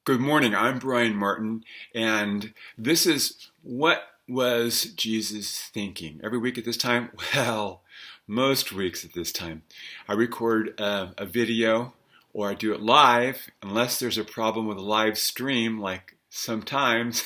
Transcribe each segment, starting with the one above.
Good morning. I'm Brian Martin, and this is What Was Jesus Thinking? Every week at this time, well, most weeks at this time, I record a video or I do it live, unless there's a problem with a live stream, like sometimes.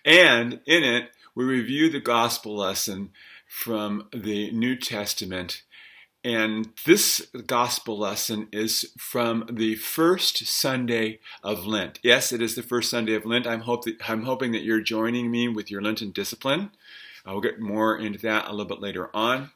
And in it, we review the gospel lesson from the New Testament. And this gospel lesson is from the first Sunday of Lent. Yes, it is the first Sunday of Lent. I'm hoping that you're joining me with your Lenten discipline. I'll get more into that a little bit later on.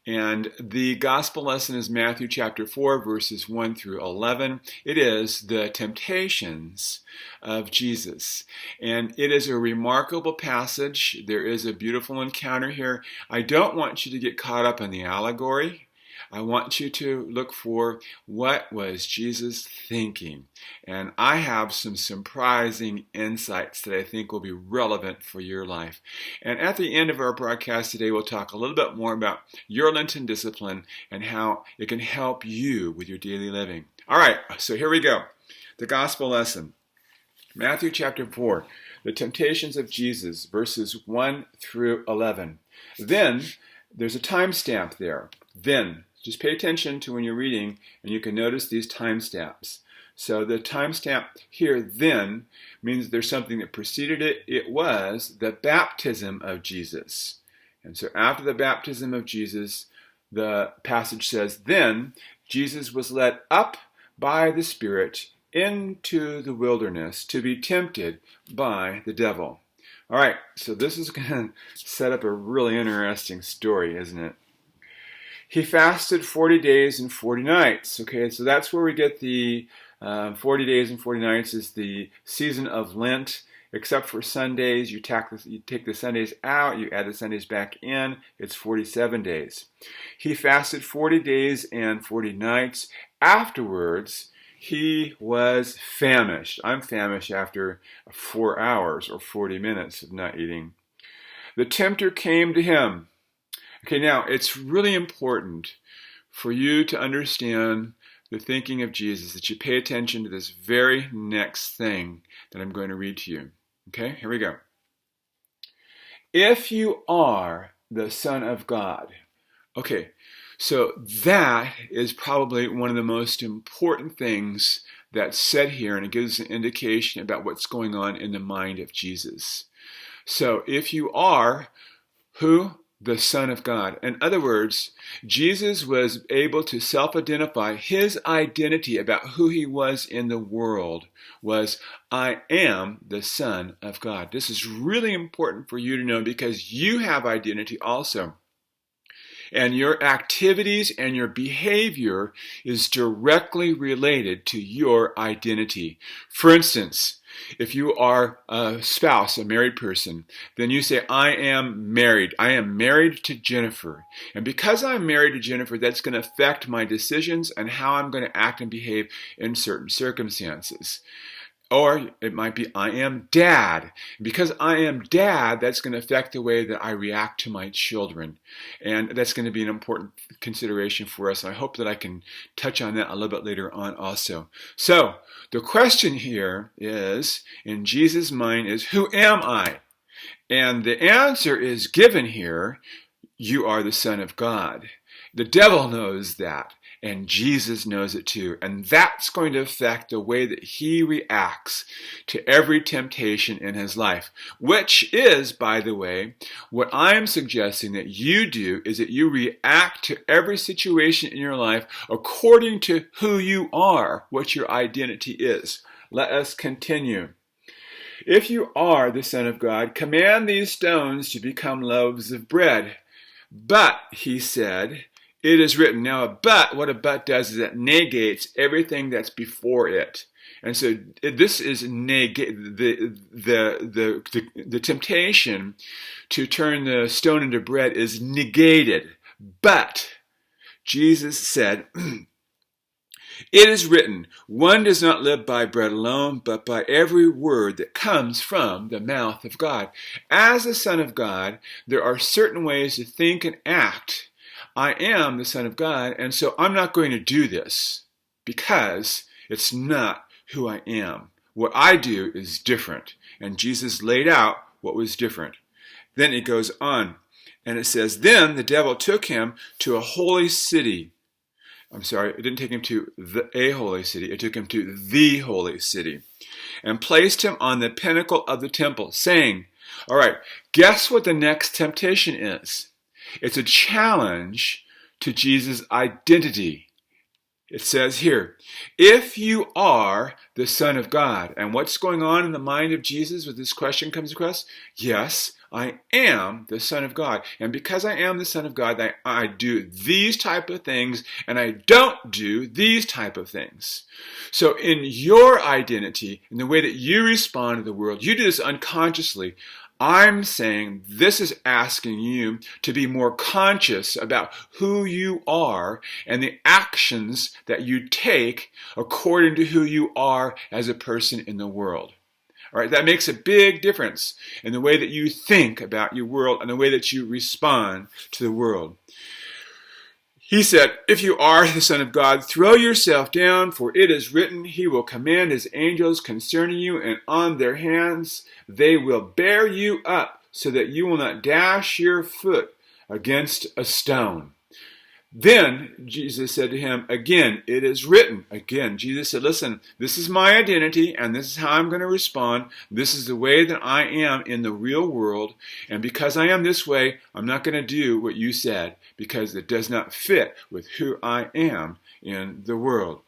And the gospel lesson is Matthew chapter 4, verses 1 through 11. It is the temptations of Jesus. And it is a remarkable passage. There is a beautiful encounter here. I don't want you to get caught up in the allegory. I want you to look for what was Jesus thinking. And I have some surprising insights that I think will be relevant for your life. And at the end of our broadcast today, we'll talk a little bit more about your Lenten discipline and how it can help you with your daily living. All right, so here we go. The gospel lesson. Matthew chapter 4, the temptations of Jesus, verses 1 through 11. Then, there's a timestamp there. Then. Just pay attention to when you're reading, and you can notice these timestamps. So the timestamp here, then, means there's something that preceded it. It was the baptism of Jesus. And so after the baptism of Jesus, the passage says, then Jesus was led up by the Spirit into the wilderness to be tempted by the devil. All right, so this is going to set up a really interesting story, isn't it? He fasted 40 days and 40 nights. Okay, so that's where we get the 40 days and 40 nights is the season of Lent. Except for Sundays, you take the Sundays out, you add the Sundays back in, it's 47 days. He fasted 40 days and 40 nights. Afterwards, he was famished. I'm famished after 4 hours or 40 minutes of not eating. The tempter came to him. Okay, now it's really important for you to understand the thinking of Jesus, that you pay attention to this very next thing that I'm going to read to you. Okay, here we go. If you are the Son of God. Okay, so that is probably one of the most important things that's said here, and it gives an indication about what's going on in the mind of Jesus. So if you are who? The Son of God. In other words, Jesus was able to self-identify. His identity about who he was in the world was, I am the Son of God. This is really important for you to know because you have identity also. And your activities and your behavior is directly related to your identity. For instance, if you are a spouse, a married person, then you say, I am married. I am married to Jennifer. And because I'm married to Jennifer, that's going to affect my decisions and how I'm going to act and behave in certain circumstances. Or it might be, I am dad. Because I am dad, that's going to affect the way that I react to my children. And that's going to be an important consideration for us. And I hope that I can touch on that a little bit later on also. So, the question here is, in Jesus' mind, is, who am I? And the answer is given here, you are the Son of God. The devil knows that. And Jesus knows it too. And that's going to affect the way that he reacts to every temptation in his life. Which is, by the way, what I'm suggesting that you do is that you react to every situation in your life according to who you are, what your identity is. Let us continue. If you are the Son of God, command these stones to become loaves of bread. But, he said, it is written. Now, what a but does is it negates everything that's before it. And so this is the temptation to turn the stone into bread is negated. But Jesus said, it is written, one does not live by bread alone, but by every word that comes from the mouth of God. As the Son of God, there are certain ways to think and act. I am the Son of God, and so I'm not going to do this because It's not who I am. What I do is different. And Jesus laid out what was different. Then it goes on, and it says, then the devil took him to a holy city. I'm sorry, it didn't take him to a holy city. It took him to the holy city and placed him on the pinnacle of the temple, saying, all right, guess what the next temptation is? It's a challenge to Jesus' identity. It says here, if you are the Son of God. And what's going on in the mind of Jesus when this question comes across? Yes, I am the Son of God. And because I am the Son of God, I do these type of things, and I don't do these type of things. So in your identity, in the way that you respond to the world, you do this unconsciously. I'm saying this is asking you to be more conscious about who you are and the actions that you take according to who you are as a person in the world. All right, that makes a big difference in the way that you think about your world and the way that you respond to the world. He said, if you are the Son of God, throw yourself down, for it is written, he will command his angels concerning you, and on their hands they will bear you up, so that you will not dash your foot against a stone. Then Jesus said to him, again, it is written. Again, Jesus said, listen, this is my identity, and this is how I'm going to respond. This is the way that I am in the real world. And because I am this way, I'm not going to do what you said, because it does not fit with who I am in the world.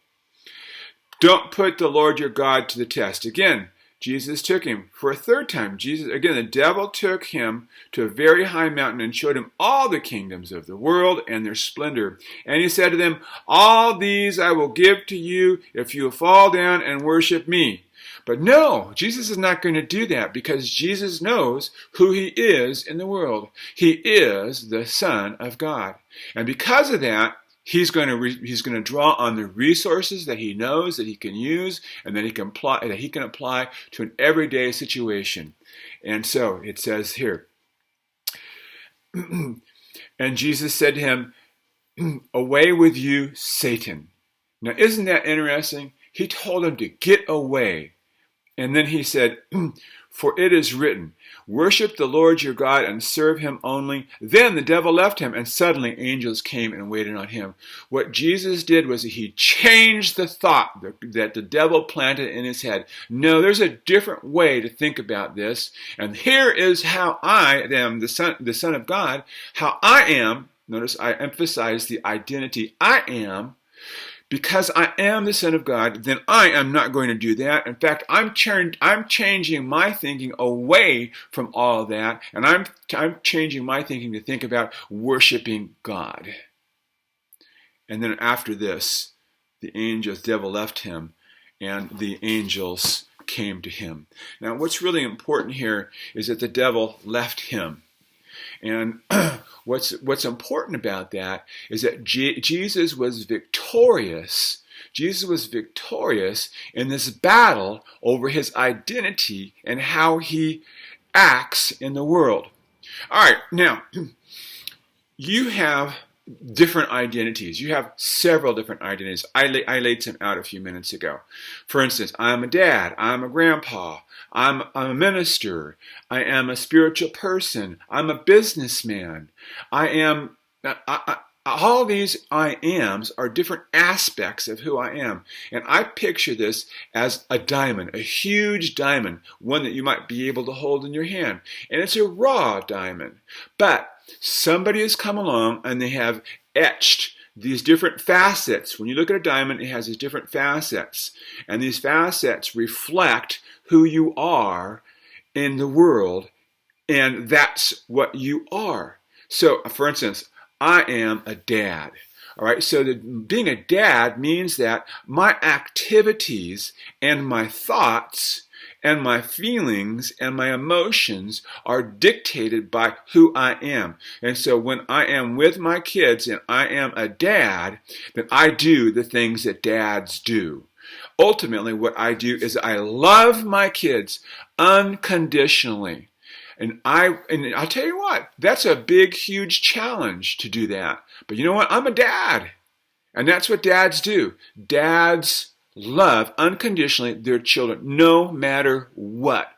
Don't put the Lord your God to the test. Again, Jesus took him for a third time. The devil took him to a very high mountain and showed him all the kingdoms of the world and their splendor. And he said to them, all these I will give to you if you fall down and worship me. But no, Jesus is not going to do that, because Jesus knows who he is in the world. He is the Son of God. And because of that, he's going to draw on the resources that he knows that he can use and that he can apply to an everyday situation. And so it says here, and Jesus said to him, away with you, Satan. Now, isn't that interesting? He told him to get away. And then he said, for it is written, worship the Lord your God and serve him only. Then the devil left him, and suddenly angels came and waited on him. What Jesus did was he changed the thought that the devil planted in his head. No, there's a different way to think about this. And here is how I am, the Son of God, how I am. Notice I emphasize the identity. I am. Because I am the Son of God, then I am not going to do that. In fact, I'm changing my thinking away from all that, and I'm changing my thinking to think about worshiping God. And then after this, the devil left him, and the angels came to him. Now, what's really important here is that the devil left him. And what's important about that is that Jesus was victorious. Jesus was victorious in this battle over his identity and how he acts in the world. All right, now, you have different identities. You have several different identities. I laid some out a few minutes ago. For instance, I'm a dad. I'm a grandpa. I'm a minister. I am a spiritual person. I'm a businessman. All these I ams are different aspects of who I am. And I picture this as a diamond, a huge diamond, one that you might be able to hold in your hand. And it's a raw diamond. But somebody has come along and they have etched these different facets. When you look at a diamond, it has these different facets. And these facets reflect who you are in the world. And that's what you are. So, for instance, I am a dad. All right, so being a dad means that my activities and my thoughts and my feelings and my emotions are dictated by who I am. And so when I am with my kids and I am a dad, then I do the things that dads do. Ultimately, what I do is I love my kids unconditionally. And I'll tell you what, that's a big, huge challenge to do that. But you know what? I'm a dad. And that's what dads do. Dads love unconditionally their children, no matter what.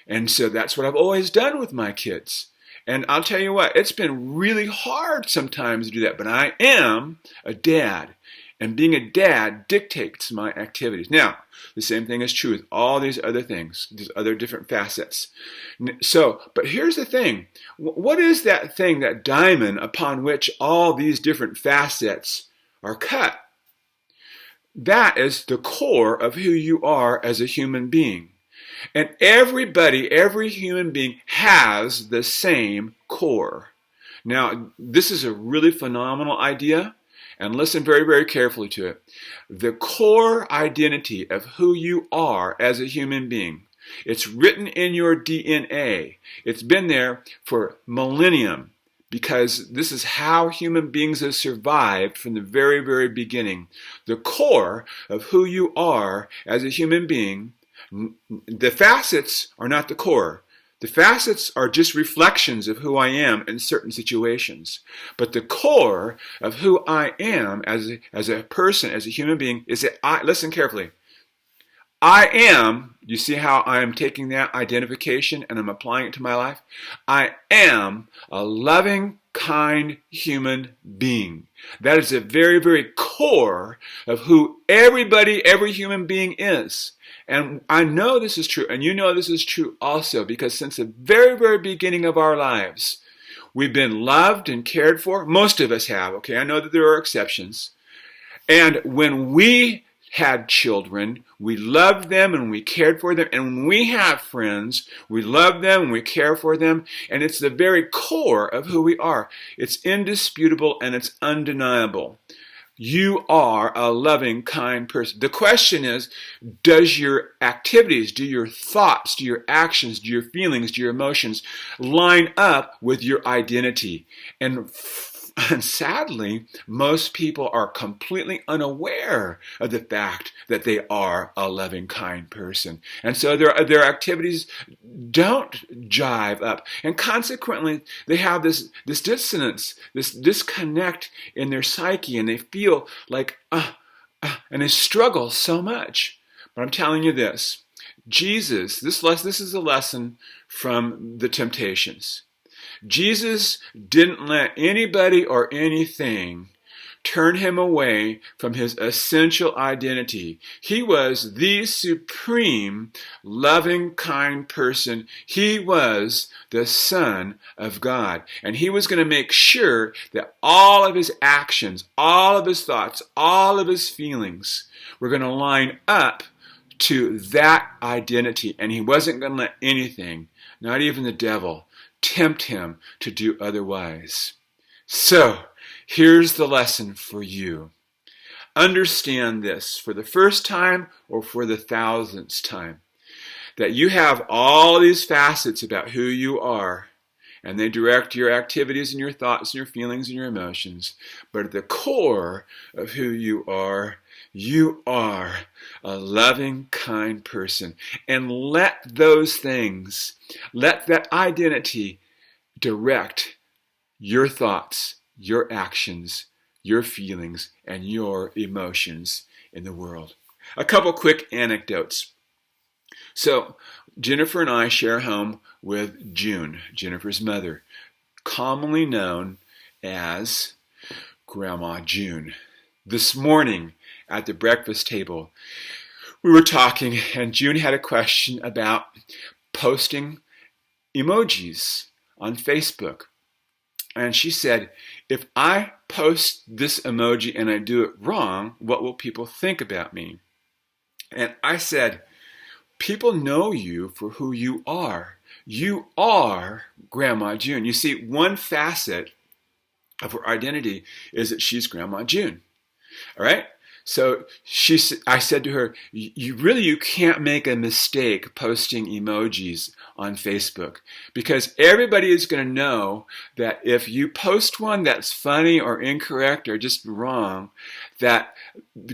And so that's what I've always done with my kids. And I'll tell you what, it's been really hard sometimes to do that, but I am a dad. And being a dad dictates my activities. Now, the same thing is true with all these other things, these other different facets. So, but here's the thing. What is that thing, that diamond upon which all these different facets are cut? That is the core of who you are as a human being. And everybody, every human being has the same core. Now, this is a really phenomenal idea, and listen very, very carefully to it. The core identity of who you are as a human being. It's written in your DNA. It's been there for millennium, because this is how human beings have survived from the very, very beginning. The core of who you are as a human being, the facets are not the core. The facets are just reflections of who I am in certain situations. But the core of who I am as a person, as a human being, is that listen carefully. I am, you see how I am taking that identification and I'm applying it to my life? I am a loving, kind human being. That is the very, very core of who every human being is. And I know this is true, and you know this is true also, because since the very, very beginning of our lives, we've been loved and cared for. Most of us have, okay? I know that there are exceptions. And when we had children, we loved them and we cared for them. And when we have friends, we love them and we care for them. And it's the very core of who we are. It's indisputable and it's undeniable. You are a loving, kind person. The question is, does your activities, do your thoughts, do your actions, do your feelings, do your emotions line up with your identity? And sadly, most people are completely unaware of the fact that they are a loving, kind person. And so their activities don't jive up. And consequently, they have this dissonance, this disconnect in their psyche, and they feel like, and they struggle so much. But I'm telling you this, Jesus, this is a lesson from the temptations. Jesus didn't let anybody or anything turn him away from his essential identity. He was the supreme, loving, kind person. He was the Son of God. And he was going to make sure that all of his actions, all of his thoughts, all of his feelings were going to line up to that identity. And he wasn't going to let anything, not even the devil, tempt him to do otherwise. So, here's the lesson for you. Understand this for the first time or for the thousandth time, that you have all these facets about who you are, and they direct your activities and your thoughts and your feelings and your emotions. But at the core of who you are a loving, kind person. And let those things, let that identity direct your thoughts, your actions, your feelings, and your emotions in the world. A couple quick anecdotes. So, Jennifer and I share a home with June, Jennifer's mother, commonly known as Grandma June. This morning at the breakfast table, we were talking, and June had a question about posting emojis on Facebook. And she said, if I post this emoji and I do it wrong, what will people think about me? And I said, people know you for who you are. You are Grandma June. You see, one facet of her identity is that she's Grandma June. All right? So I said to her, you can't make a mistake posting emojis on Facebook, because everybody is going to know that if you post one that's funny or incorrect or just wrong, that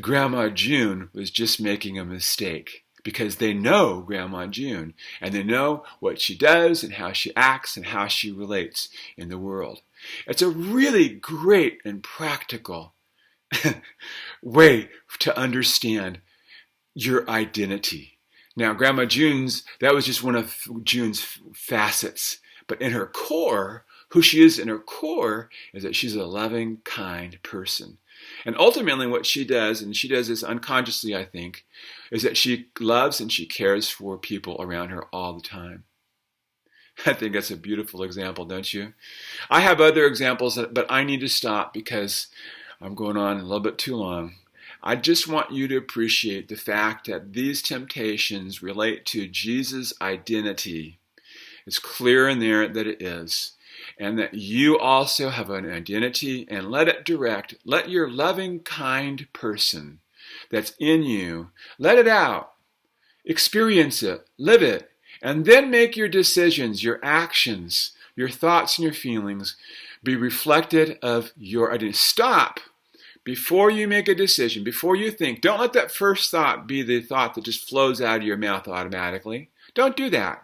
Grandma June was just making a mistake, because they know Grandma June and they know what she does and how she acts and how she relates in the world. It's a really great and practical way to understand your identity. Now, Grandma June's, that was just one of June's facets. But in her core, who she is in her core is that she's a loving, kind person. And ultimately what she does, and she does this unconsciously, I think, is that she loves and she cares for people around her all the time. I think that's a beautiful example, don't you? I have other examples, but I need to stop because I'm going on a little bit too long. I just want you to appreciate the fact that these temptations relate to Jesus' identity. It's clear in there that it is. And that you also have an identity, and let your loving, kind person that's in you, let it out, experience it, live it, and then make your decisions, your actions, your thoughts and your feelings be reflected of your identity. Stop before you make a decision, before you think. Don't let that first thought be the thought that just flows out of your mouth automatically. Don't do that.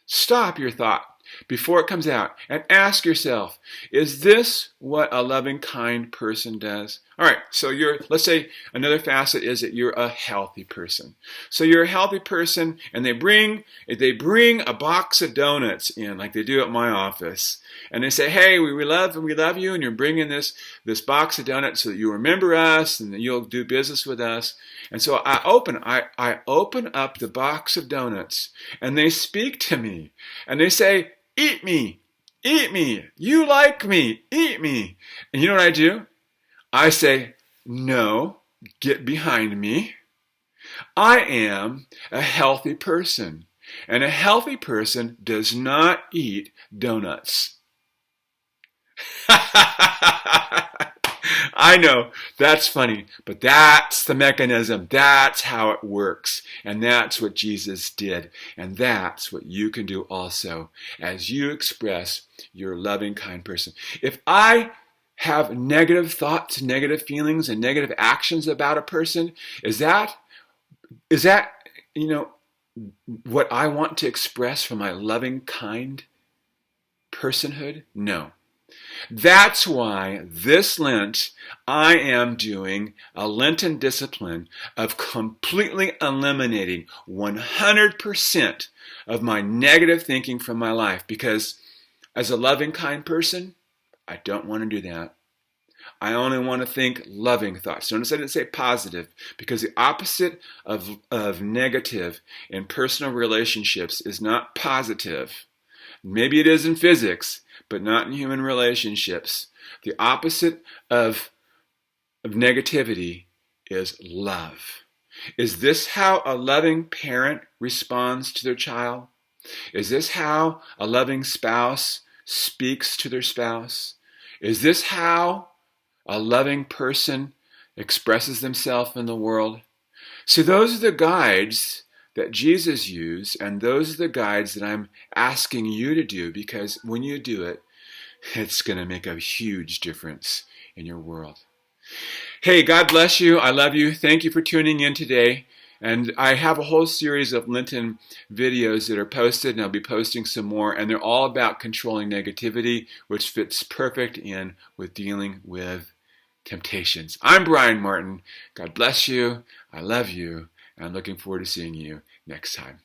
Stop your thought before it comes out and ask yourself, is this what a loving, kind person does? All right, so let's say another facet is that you're a healthy person. So you're a healthy person, and they bring a box of donuts in, like they do at my office, and they say, hey, we love you, and you're bringing this box of donuts so that you remember us and that you'll do business with us. And so I open up the box of donuts, and they speak to me, and they say, eat me, you like me, eat me. And you know what I do? I say, no, get behind me. I am a healthy person, and a healthy person does not eat donuts. I know, that's funny, but that's the mechanism. That's how it works. And that's what Jesus did. And that's what you can do also as you express your loving, kind person. If I have negative thoughts, negative feelings, and negative actions about a person, is that what I want to express from my loving, kind personhood? No. That's why this Lent I am doing a Lenten discipline of completely eliminating 100% of my negative thinking from my life, because as a loving, kind person, I don't want to do that. I only want to think loving thoughts. Notice I didn't say positive, because the opposite of negative in personal relationships is not positive. Maybe it is in physics, but not in human relationships. The opposite of negativity is love. Is this how a loving parent responds to their child? Is this how a loving spouse speaks to their spouse? Is this how a loving person expresses themselves in the world? So those are the guides that Jesus used, and those are the guides that I'm asking you to do, because when you do it, it's going to make a huge difference in your world. Hey, God bless you. I love you. Thank you for tuning in today. And I have a whole series of Lenten videos that are posted, and I'll be posting some more, and they're all about controlling negativity, which fits perfect in with dealing with temptations. I'm Brian Martin. God bless you. I love you. And I'm looking forward to seeing you next time.